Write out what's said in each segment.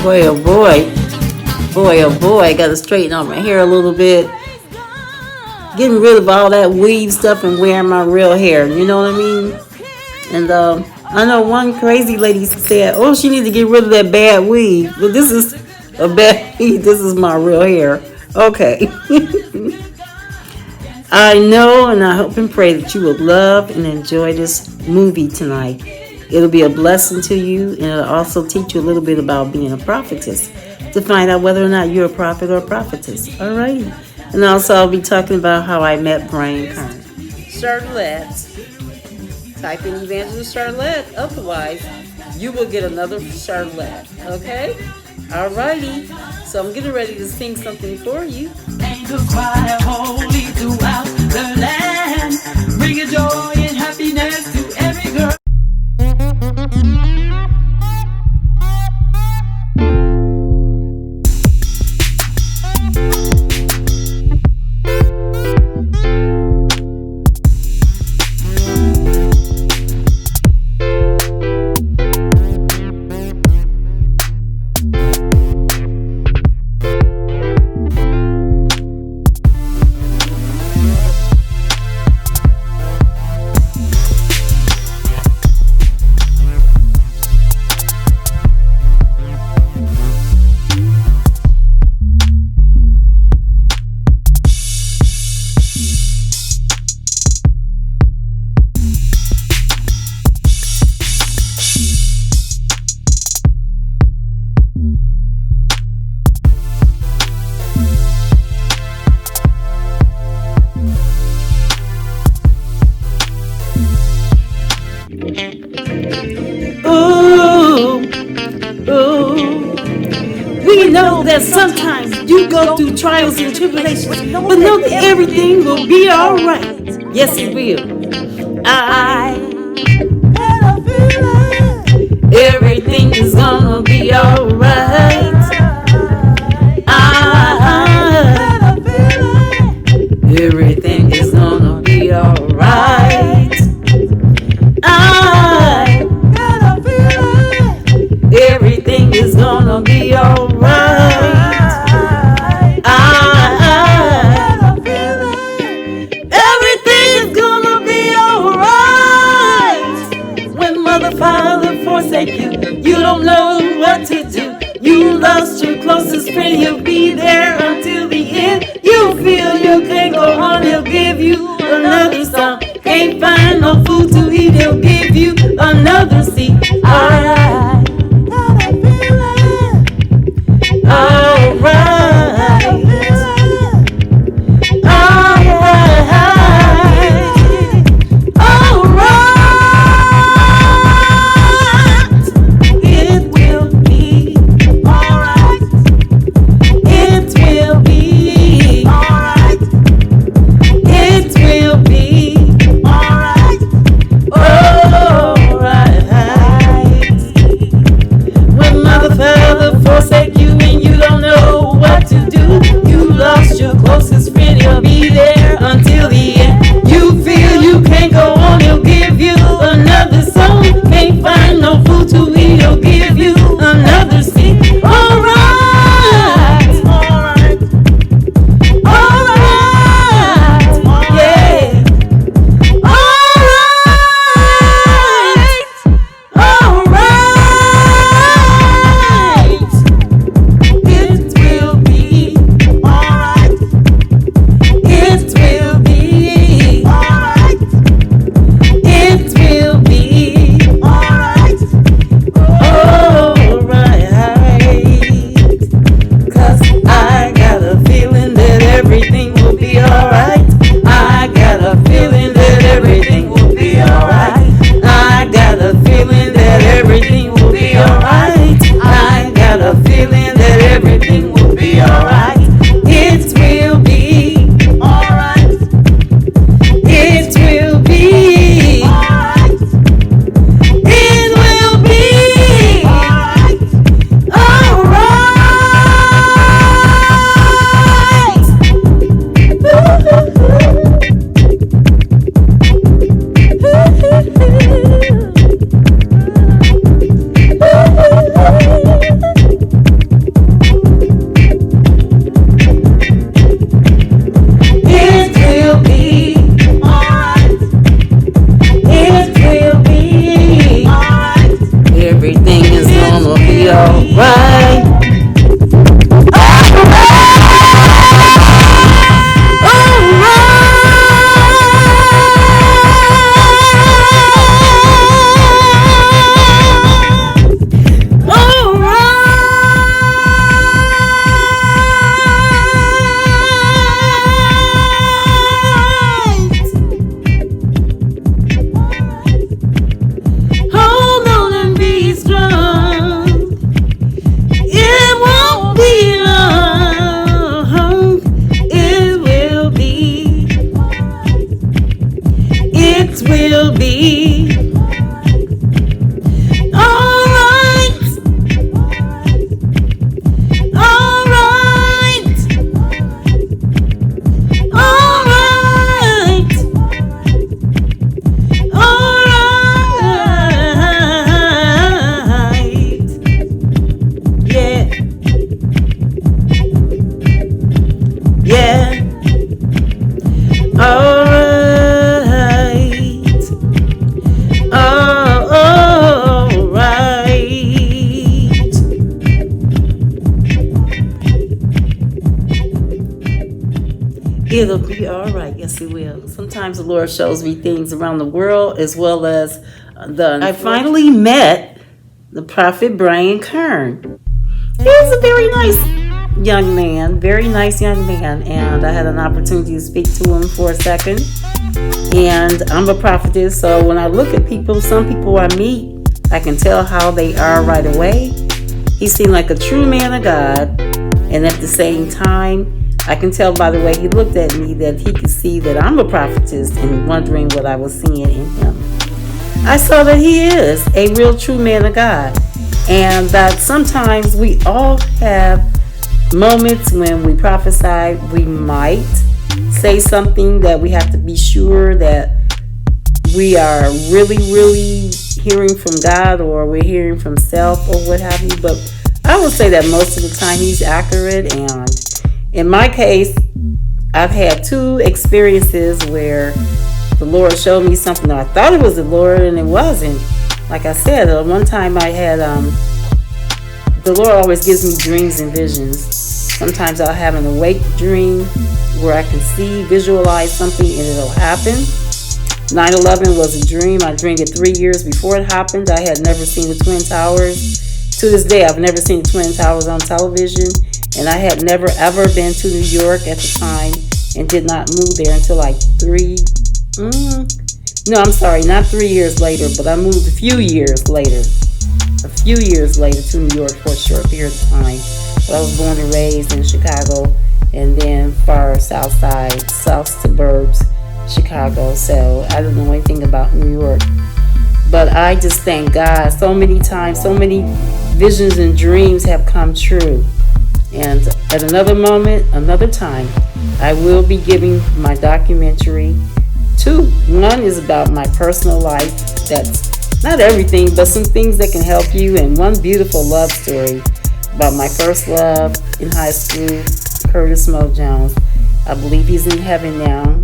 Boy, oh boy. Boy, oh boy. I got to straighten out my hair a little bit. Getting rid of all that weave stuff and wearing my real hair. You know what I mean? And I know one crazy lady said, oh, she needs to get rid of that bad weave. But this is a bad weave. This is my real hair. Okay. I know and I hope and pray that you will love and enjoy this movie tonight. It'll be a blessing to you, and it'll also teach you a little bit about being a prophetess to find out whether or not you're a prophet or a prophetess. All right. And also I'll be talking about how I met Brian Carn. Charlette. Type in Evangelist Charlette. Otherwise, you will get another Charlette. Okay? All righty. So I'm getting ready to sing something for you. Angels cry holy throughout the land. Bring a joy and happiness to every girl. We know that sometimes you go through trials and tribulations, but know that everything will be all right. Yes, it will. Everything is gonna be all right. Everything is gonna be all right. Everything is gonna be all right. Everything is gonna be all right. When mother, father forsake you, you don't know what to do. You lost your closest friend, he'll be there until the end. You feel you can't go on, he'll give you another song. Can't find no food to eat, he'll give you another seat. All right. It will be all right. It will be all right. It will be all right. All right. everything is gonna be alright. It'll be all right. Yes, it will. Sometimes the Lord shows me things around the world as well as I finally met the prophet Brian Carn. He's a very nice young man, and I had an opportunity to speak to him for a second. And I'm a prophetess, so when I look at people, some people I meet, I can tell how they are right away. He seemed like a true man of God, and at the same time, I can tell by the way he looked at me that he could see that I'm a prophetess and wondering what I was seeing in him. I saw that he is a real true man of God, and that sometimes we all have moments when we prophesy, we might say something that we have to be sure that we are really, really hearing from God, or we're hearing from self, or what have you. But I would say that most of the time he's accurate, and in my case, I've had 2 experiences where the Lord showed me something. I thought it was the Lord, and it wasn't. Like I said, one time I had, the Lord always gives me dreams and visions. Sometimes I'll have an awake dream where I can see, visualize something, and it'll happen. 9/11 was a dream. I dreamed it 3 years before it happened. I had never seen the Twin Towers. To this day, I've never seen the Twin Towers on television. And I had never ever been to New York at the time and did not move there until like not 3 years later, but I moved a few years later to New York for a short period of time. But I was born and raised in Chicago, and then far south suburbs, Chicago. So I don't know anything about New York. But I just thank God. So many times, so many visions and dreams have come true. And at another moment, another time, I will be giving my documentary. 2. One is about my personal life. That's not everything, but some things that can help you. And one beautiful love story about my first love in high school, Curtis Mo Jones. I believe he's in heaven now.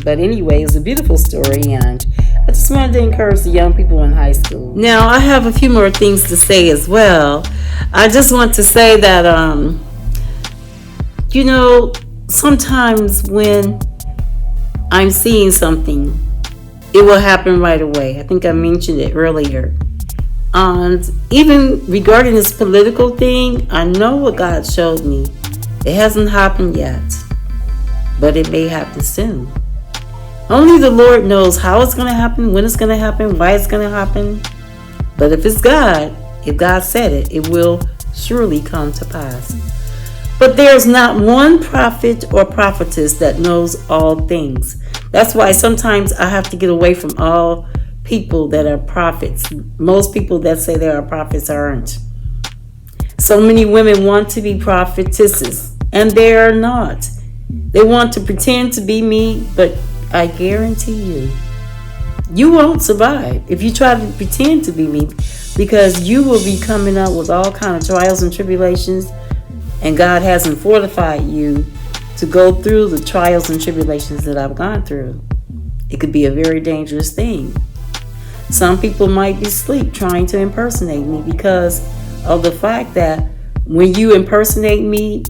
But anyway, it's a beautiful story, and I just wanted to encourage the young people in high school. Now, I have a few more things to say as well. I just want to say that, sometimes when I'm seeing something, it will happen right away. I think I mentioned it earlier. And even regarding this political thing, I know what God showed me. It hasn't happened yet, but it may happen soon. Only the Lord knows how it's going to happen, when it's going to happen, why it's going to happen. But if it's God, if God said it, it will surely come to pass. But there's not one prophet or prophetess that knows all things. That's why sometimes I have to get away from all people that are prophets. Most people that say they are prophets aren't. So many women want to be prophetesses, and they are not. They want to pretend to be me, but I guarantee you won't survive if you try to pretend to be me, because you will be coming up with all kinds of trials and tribulations, and God hasn't fortified you to go through the trials and tribulations that I've gone through. It could be a very dangerous thing. Some people might be asleep trying to impersonate me because of the fact that when you impersonate me,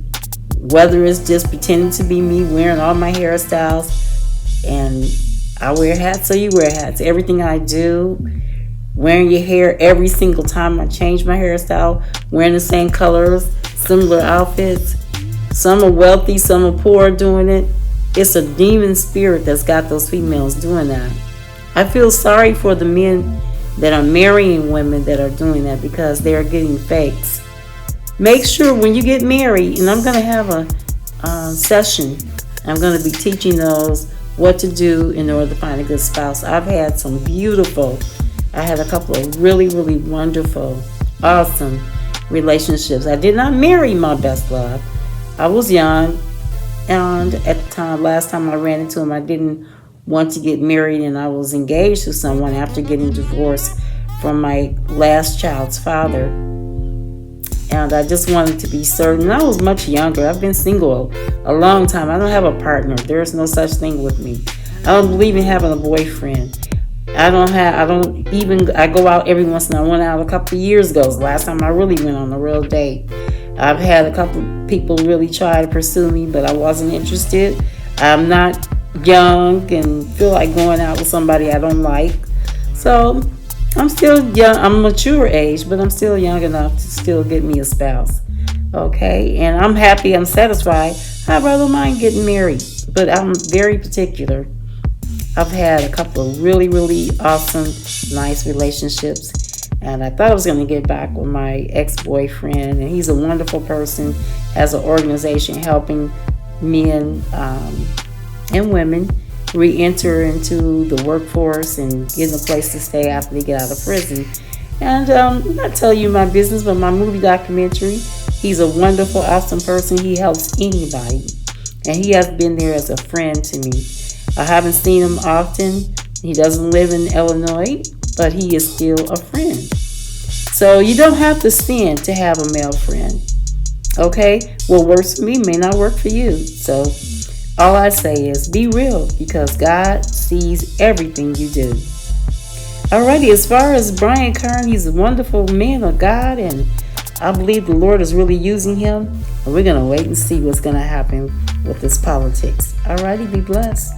whether it's just pretending to be me, wearing all my hairstyles, and I wear hats, so you wear hats. Everything I do, wearing your hair every single time I change my hairstyle, wearing the same colors, similar outfits. Some are wealthy, some are poor doing it. It's a demon spirit that's got those females doing that. I feel sorry for the men that are marrying women that are doing that because they are getting fakes. Make sure when you get married, and I'm going to have a session, I'm going to be teaching those what to do in order to find a good spouse. I've had some beautiful, I had a couple of really, really wonderful, awesome relationships. I did not marry my best love. I was young, and at the time, last time I ran into him, I didn't want to get married, and I was engaged to someone after getting divorced from my last child's father. And I just wanted to be certain. I was much younger. I've been single a long time. I don't have a partner. There's no such thing with me. I don't believe in having a boyfriend. I go out every once in a while. I went out a couple of years ago. It was the last time I really went on a real date. I've had a couple of people really try to pursue me, but I wasn't interested. I'm not young and feel like going out with somebody I don't like. So I'm still young. I'm mature age, but I'm still young enough to still get me a spouse. Okay, and I'm happy. I'm satisfied. I rather mind getting married, but I'm very particular. I've had a couple of really, really awesome, nice relationships, and I thought I was going to get back with my ex-boyfriend, and he's a wonderful person, has an organization helping men and women re-enter into the workforce and get a place to stay after they get out of prison. And I'm not telling you my business, but my movie documentary, he's a wonderful, awesome person. He helps anybody, and he has been there as a friend to me. I haven't seen him often. He doesn't live in Illinois, but he is still a friend. So you don't have to sin to have a male friend. Okay? What works for me may not work for you. So all I say is be real, because God sees everything you do. Alrighty, as far as Brian Carn, he's a wonderful man of God, and I believe the Lord is really using him. And we're going to wait and see what's going to happen with this politics. Alrighty, be blessed.